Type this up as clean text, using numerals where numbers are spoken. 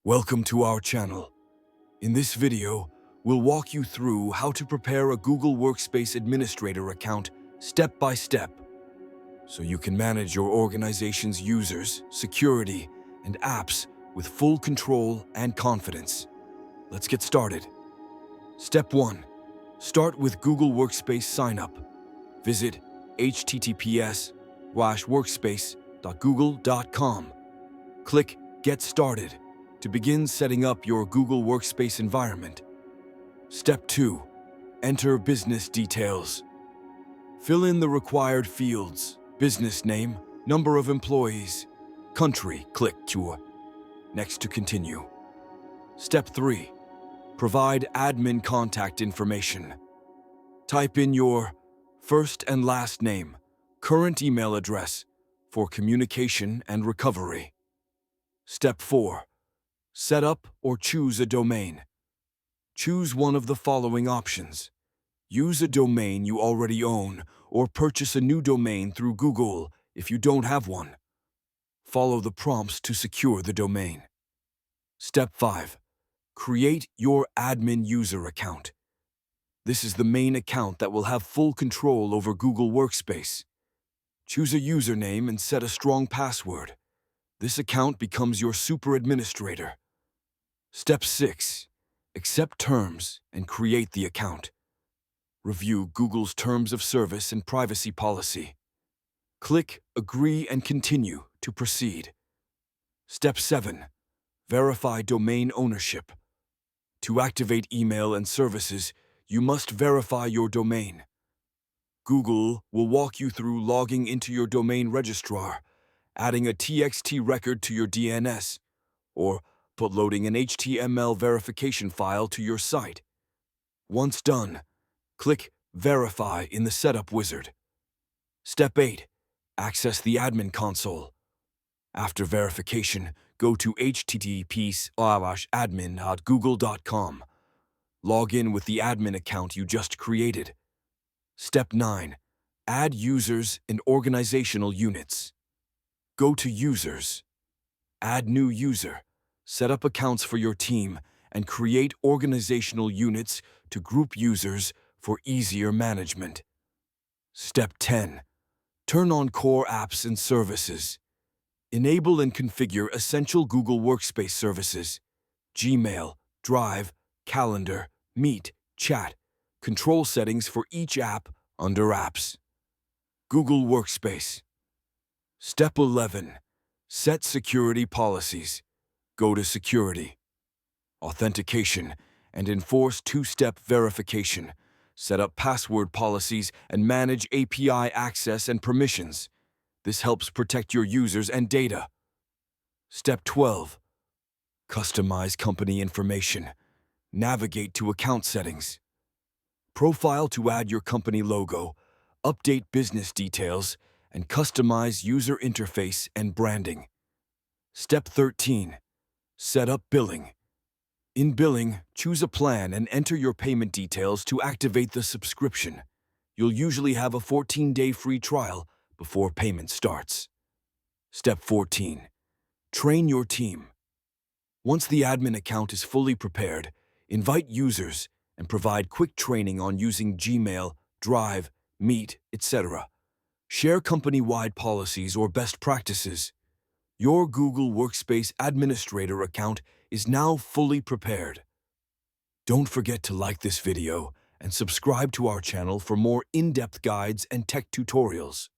Welcome to our channel. In this video, we'll walk you through how to prepare a Google Workspace administrator account step by step, so you can manage your organization's users, security, and apps with full control and confidence. Let's get started. Step 1. Start with Google Workspace Sign Up. Visit https://workspace.google.com. Click Get Started to begin setting up your Google Workspace environment. Step 2. Enter business details. Fill in the required fields: business name, number of employees, country. Click to Next to continue. Step 3. Provide admin contact information. Type in your first and last name, current email address for communication and recovery. Step 4. Set up or choose a domain. Choose one of the following options. Use a domain you already own or purchase a new domain through Google if you don't have one. Follow the prompts to secure the domain. Step 5. Create your admin user account. This is the main account that will have full control over Google Workspace. Choose a username and set a strong password. This account becomes your super administrator. Step 6. Accept terms and create the account. Review Google's terms of service and privacy policy. Click Agree and Continue to proceed. Step 7. Verify domain ownership. To activate email and services, you must verify your domain. Google will walk you through logging into your domain registrar, adding a TXT record to your DNS, or uploading an HTML verification file to your site. Once done, click Verify in the Setup wizard. Step 8. Access the admin console. After verification, go to https://admin.google.com. Log in with the admin account you just created. Step 9. Add users and organizational units. Go to Users. Add new user. Set up accounts for your team and create organizational units to group users for easier management. Step 10. Turn on core apps and services. Enable and configure essential Google Workspace services: Gmail, Drive, Calendar, Meet, Chat. Control settings for each app under Apps. Google Workspace. Step 11. Set security policies. Go to Security, Authentication, and enforce two-step verification. Set up password policies and manage API access and permissions. This helps protect your users and data. Step 12. Customize company information. Navigate to account settings. Profile to add your company logo, update business details, and customize user interface and branding. Step 13. Set up billing. In billing, choose a plan and enter your payment details to activate the subscription. You'll usually have a 14-day free trial before payment starts. Step 14. Train your team. Once the admin account is fully prepared, invite users and provide quick training on using Gmail, Drive, Meet, etc. Share company-wide policies or best practices. Your Google Workspace administrator account is now fully prepared. Don't forget to like this video and subscribe to our channel for more in-depth guides and tech tutorials.